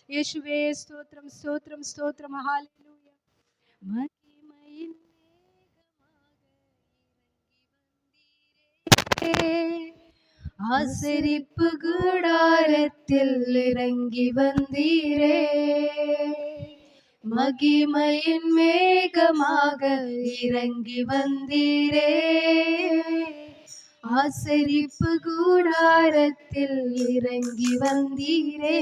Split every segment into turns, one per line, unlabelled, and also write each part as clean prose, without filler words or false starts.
യേശുവേ സ്തോത്രം സ്തോത്രം സ്തോത്രം. ഹല്ലേലൂയ. മഹിമയിൻ ஆசரிப்பு கூடாரத்தில் இறங்கி வந்தீரே, மகிமையின் மேகமாக இறங்கி வந்தீரே, ஆசரிப்பு கூடாரத்தில் இறங்கி வந்தீரே.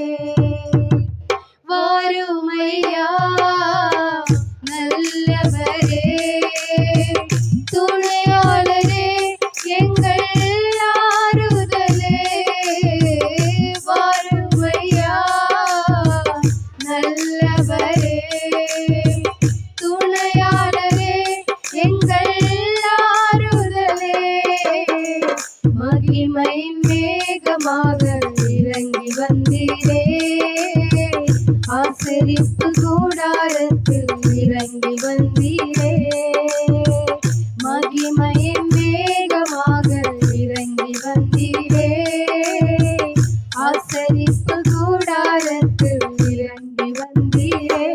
வாருமையா நல்லவரே, துணையாளரே, எங்கள் ஆறுதலே. வாருமையா நல்லவரே, துணையாளரே, எங்கள் ஆறுதலே. மகிமையின் மேகமாக இறங்கி வந்தீரே, ஆசரிப்பு கூடாரத்தில் இறங்கி வந்தீரே, மகிமையின் மேகமாக இறங்கி வந்தீரே, ஆசரிப்பு கூடாரத்தில் இறங்கி வந்தீரே.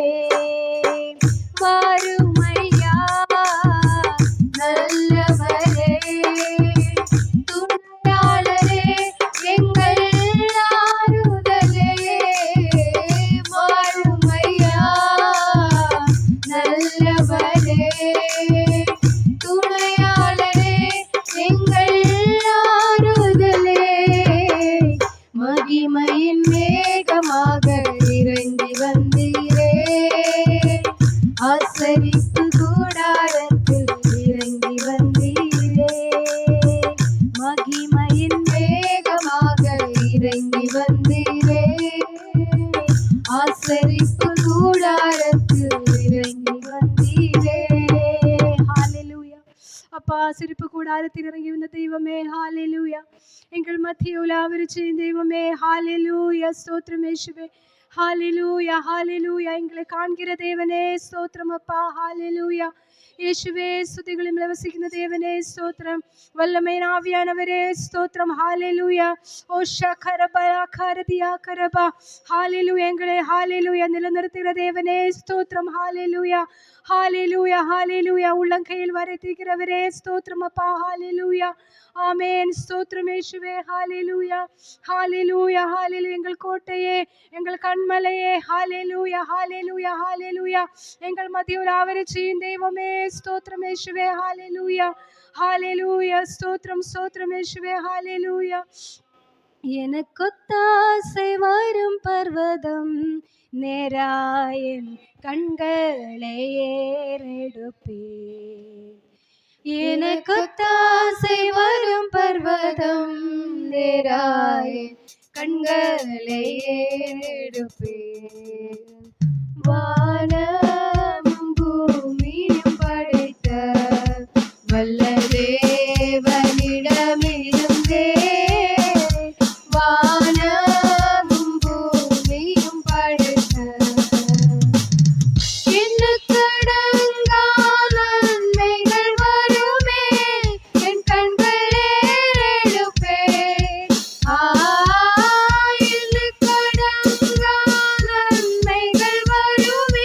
வாருமையா நல்லவரே, துணையாளரே, எங்கள் ஆறுதலே. வாருமையா நல்லவரே, துணையாளரே, எங்கள் ஆறுதலே. மகிமையின் மேகமாக இறங்கி வந்தீரே, ஆசரிப்பு கூடாரத்தில் இறங்கி வந்தீரே, மகிமையின் மேகமாக இறங்கி வந்தீரே, ஆசரிப்பு கூடாரத்தில் இறங்கி வந்தீரே. ஹல்லேலூயா. அப்பா, ஆசரிப்பு கூடாரத்தில் இறங்கி வந்த தெய்வமே, ஹல்லேலூயா. எங்கள் மத்தியில் ஆவரிச்ச தெய்வமே, ஹல்லேலூயா. ஸ்தோத்திரம் இயேசுவே. ஹல்லேலூயா ஹல்லேலூயா. எங்களை காண்கிற தேவனே ஸ்தோத்திரம் அப்பா. ஹல்லேலூயா. യേശുവേ, സ്തുതികളിൽ വസിക്കുന്ന ദേവനെ സ്തോത്രം. വല്ലമേൻ ആവിയാനവരെ സ്തോത്രം. ഹല്ലേലൂയ. ഓ ശഖരബ ഖരദിയ കരബ. ഹല്ലേലൂയ. എങ്ങളെ ഹല്ലേലൂയ നിലനിർത്തുന്ന ദേവനെ സ്തോത്രം. ഹല്ലേലൂയ ஹalleluya ஹalleluya. உள்ளங்கையில் வரைத்திருக்கிறவரே ஸ்தோத்திரம் அப்பா. ஹalleluya. ஆமென். ஸ்தோத்திரம் இயேசுவே. ஹalleluya ஹalleluya ஹalleluya. எங்கள் கோட்டையே, எங்கள் கண்மலையே, ஹalleluya ஹalleluya ஹalleluya. எங்கள் மத்தியில் ஆவரிச்ச தெய்வமே ஸ்தோத்திரம் இயேசுவே. ஹalleluya ஹalleluya. ஸ்தோத்திரம் ஸ்தோத்திரம் இயேசுவே. ஹalleluya. எனக்கொத்தாசை வரும் பர்வதம் நேராயன் கண்களை ஏறெடுப்பேன். எனக்கொத்தாசை வரும் பர்வதம் நேராயன் கண்களை ஏறெடுப்பேன். வானமும் பூமியும் படைத்த வல்ல தேவனிடமிருந்தே வானமும் பூமியும் படைத்த எண்ணுக்கடங்கா நன்மைகள் வருமே, என் கண்கள் ஏறெடுப்பேன். எண்ணுக்கடங்கா நன்மைகள் வருமே,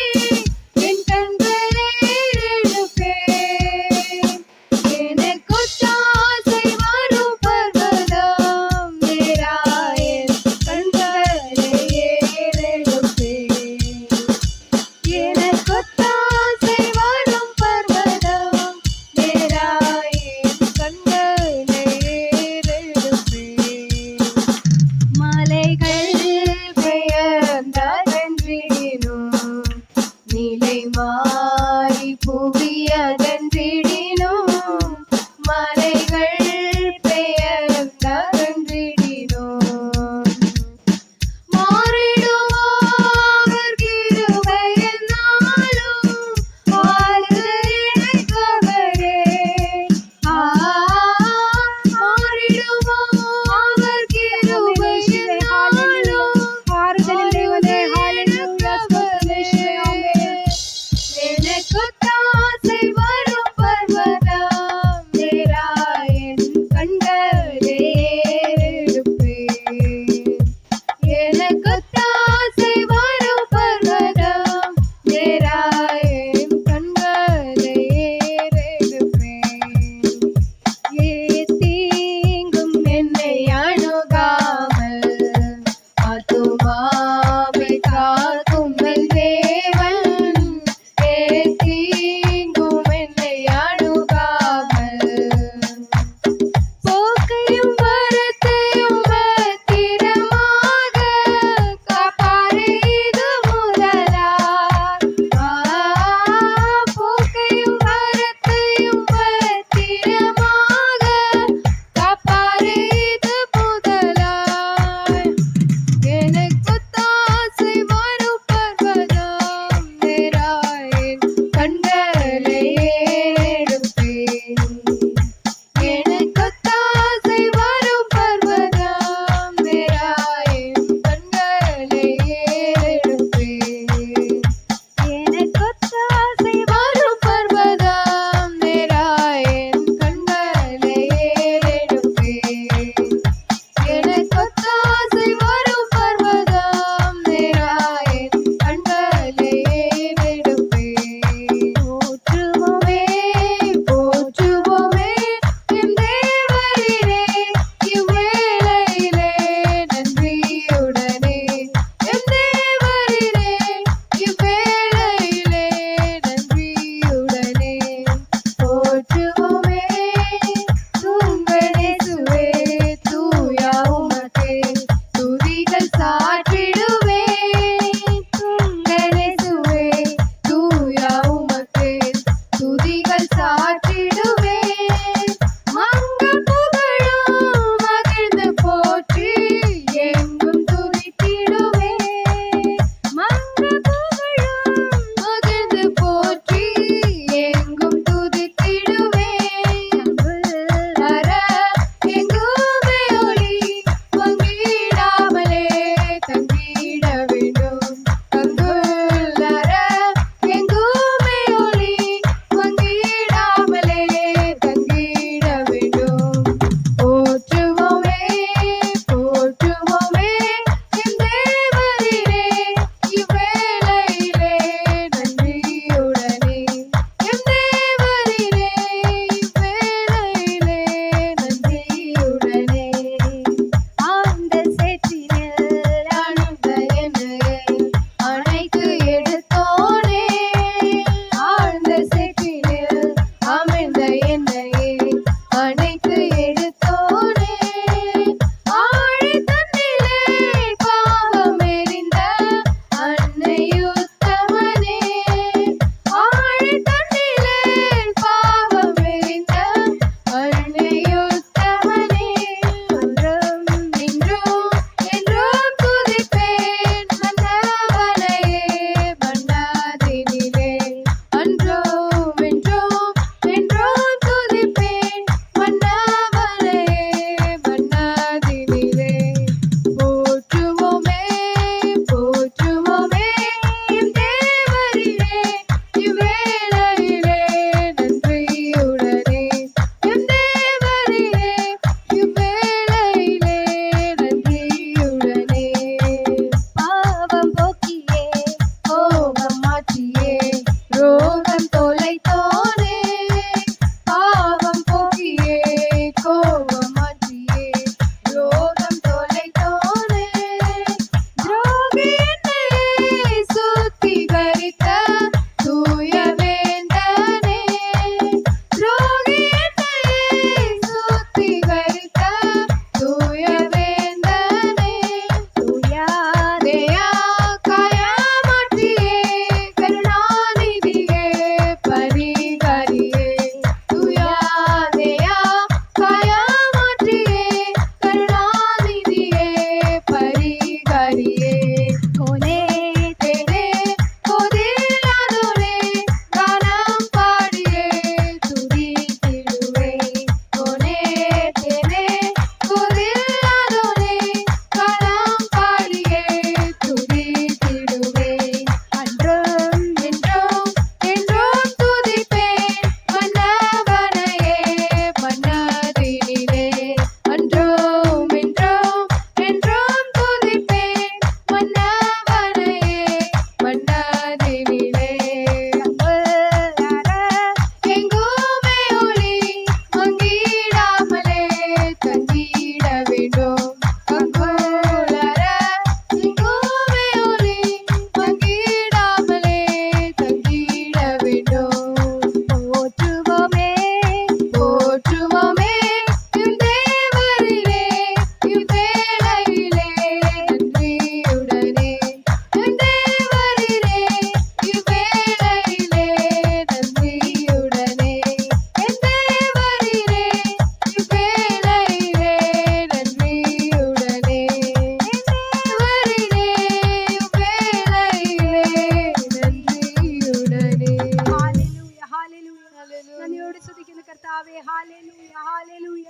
ഹല്ലേലൂയ ഹല്ലേലൂയ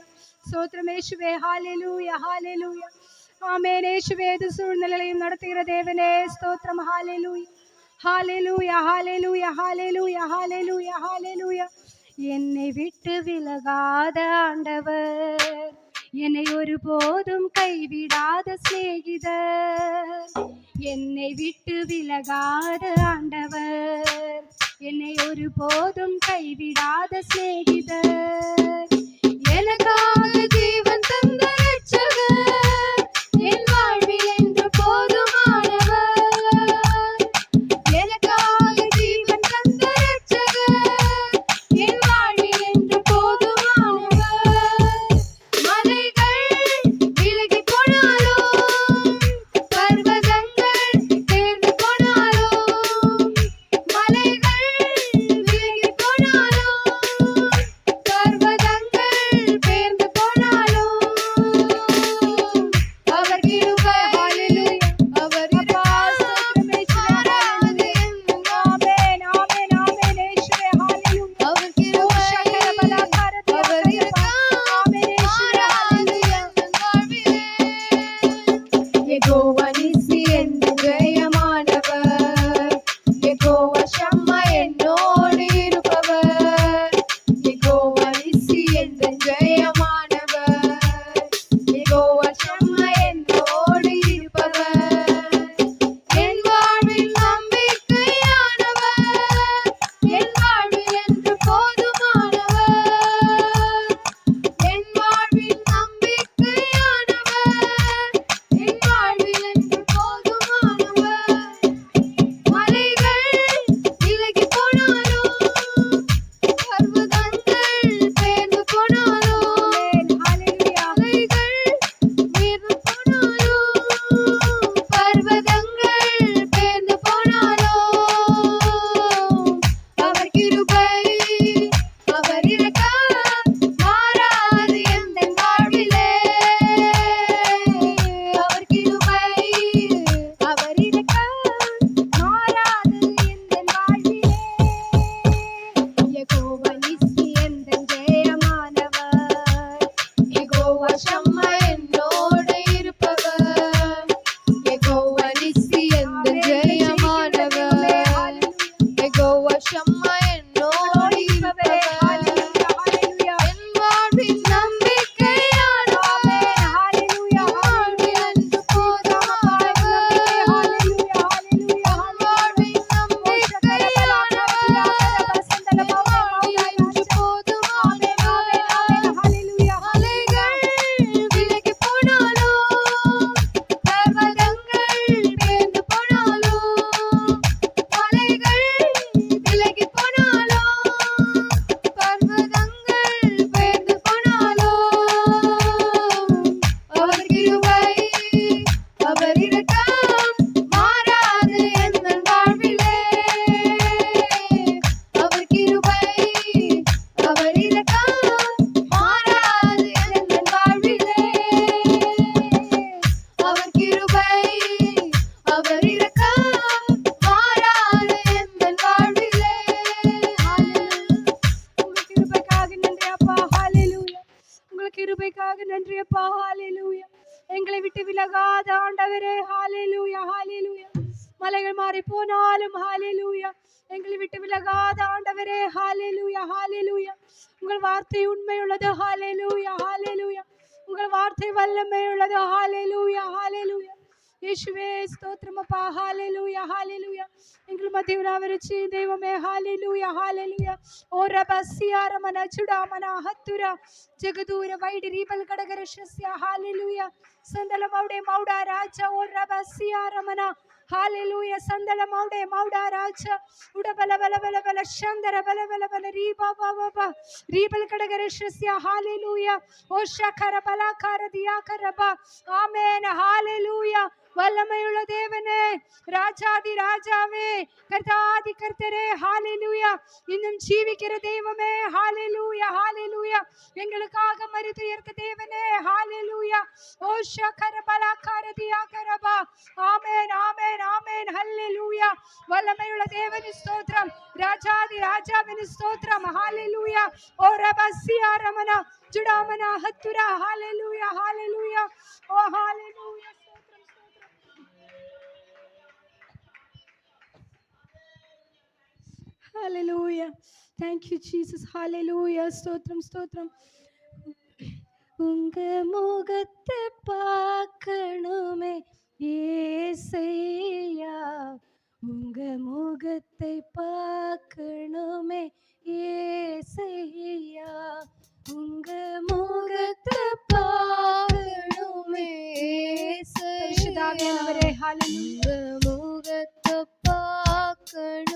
സ്തോത്രം യേശുവേ ഹല്ലേലൂയ ഹല്ലേലൂയ ആമേൻ യേശുവേ ഏത് സൂழ்நிலையிலும் നടത്തുகிற தேவனே ஸ்தோத்திரம் ஹalleluya ஹalleluya ஹalleluya ஹalleluya ஹalleluya ஹalleluya என்னை விட்டு விலகாத ஆண்டவர் என்னை ஒருபோதும் கைவிடாத சிநேகிதர் என்னை விட்டு விலகாத ஆண்டவர் என்னை ஒருபோதும் கைவிடாத சிநேகிதர் எனக்காக ஜீவன் தந்த ரட்சகர் என் வாழ்வில் என்று போதுமானவர் எனக்காக ஜீவன் தந்த ரட்சகர் என் வாழ்வில் என்று போதுமானவர் மலைகள் விலகி போனாலும் பர்வதங்கள் தேர்ந்து போனாலும் மலைகள் விலகி போனாலும் பர்வதங்கள் பேர்ந்து போனாலும் அவர் கிருபை ஹalleluya அவர் இரக்கம் மாறாது ஆமென் ஆமென் ஆமென் இயேசுவே ஹalleluya அவர் கிருபை அவர் இரக்கம் மாறாது என் வாழ்விலே யெகோவா நிசி என்று ஜெயமானவர் யெகோவா ஷம்மா என்னோடு இருப்பவர் யெகோவா நிசி என்று ஜெயமானவர் யெகோவா ஷம்மா என்னோடு இருப்பவர் என் வாழ்வில் நம்பிக்கையானவர் என் வாழ்வில் என்று போதுமானவர் என் வாழ்வில் நம்பிக்கையானவர் என் வாழ்வில் என்று போதுமானவர் மலைகள் விலகி போனாலும் பர்வதங்கள் பேர்ந்து போனாலும் மலைகள் மீது போனாலும் பர்வதங்கள் பேர்ந்து போனாலும் அவர் கிருபை அவர் இரக்கம் மாறாது எந்தன் வாழ்விலே அவர் கிருபை அவர் இரக்கம் மாறாது எந்தன் வாழ்விலே யெகோவா நிசி எந்தன் ஜெயமானவர் யெகோவா ஷம்மா என்னோடு இருப்பவர் யெகோவா நிசி எந்தன் ஜெயமானவர் யெகோவா ஷம்மா என்னோடு இருப்பவர் என் வாழ்வில் நம்பிக்கையானவர் என் வாழ்வில் என்று போதுமானவர் என் வாழ்வில் நம்பிக்கையானவர் என் வாழ்வில் என்று போதுமானவர் மலைகள் விலகி போனாலும் பர்வதங்கள் பேர்ந்து போனாலும் மலைகள் விலகி போனாலும் பர்வதங்கள் பேர்ந்து போனாலும் அவர் கிருபை அவர் இரக்கம் மாறாது எந்தன் வாழ்விலே அவர் கிருபை அவர் இரக்கம் மாறாது எந்தன் வாழ்விலே அவர் கிருபை அவர் இரக்கம் மாறாது எந்தன் வாழ்விலே உங்கள் கிருபைக்காக நன்றி அப்பா ஹalleluya உங்கள் கிருபைக்காக நன்றி அப்பா ஹalleluya எங்களை விட்டு விலகாத ஆண்டவரே ஹalleluya ஹalleluya மலைகள் மாறி போனாலும் ஹalleluya எங்களை விட்டு விலகாத ஆண்டவரே ஹalleluya ஹalleluya உங்கள் வார்த்தை உண்மையுள்ளது ஹalleluya ஹalleluya உங்கள் வார்த்தை வல்லமையுள்ளது ஹalleluya ஹalleluya യേശുവേ സ്തോത്രം അപ്പാ ഹല്ലേലൂയ ഹല്ലേലൂയ എങ്കിൽ മധ്യവരാവരച്ച് ദൈവമേ ഹല്ലേലൂയ ഹല്ലേലൂയ ഓ റബസിയാരമന ചുടാമന ഹത്തുര ജഗദൂര വൈഡി രീപൽ കടകരശസ്യ ഹല്ലേലൂയ സന്തല മൗഡേ മൗഡ രാജ ഓ റബസിയാരമന ഹല്ലേലൂയ സന്തല മൗഡേ മൗഡ രാജ ഉട ബല ബല ബല ബല ശന്തര ബല ബല ബല രീബ ബ ബ രീപൽ കടകരശസ്യ ഹല്ലേലൂയ ഓ ശഖര ബലകാര ദിയാകര ബ ആമേൻ ഹല്ലേലൂയ வல்லமையுள்ள தேவனே, ராஜாதி ராஜாவே, கர்த்தாதி கர்த்தரே, ஹalleluya. இன்னும் ஜீவிக்கிற தெய்வமே, ஹalleluya ஹalleluya. எங்களுக்காக மரித்து உயிர்த்த தேவனே, ஹalleluya. ஓ ஷகரபலா கரதியா கரபா. ஆமென் ஆமென் ஆமென், ஹalleluya. வல்லமையுள்ள தேவனே ஸ்தோத்திரம், ராஜாதி ராஜாவின் ஸ்தோத்திரம், ஹalleluya. ஓ ரபசியா ரமனா ஜுடாமனா ஹத்துரா, ஹalleluya ஹalleluya. ஓ ஹalleluya. Hallelujah. Thank you, Jesus. Hallelujah. ஸ்தோத்திரம் ஸ்தோத்திரம். உங்க முகத்தை பார்க்கணுமே ஏசையா, உங்க முகத்தை பார்க்கணுமே ஏசையா, உங்க முகத்தை பார்க்கணுமே ஏசையா. ஹalleluya.
முகத்தை பார்க்கணுமே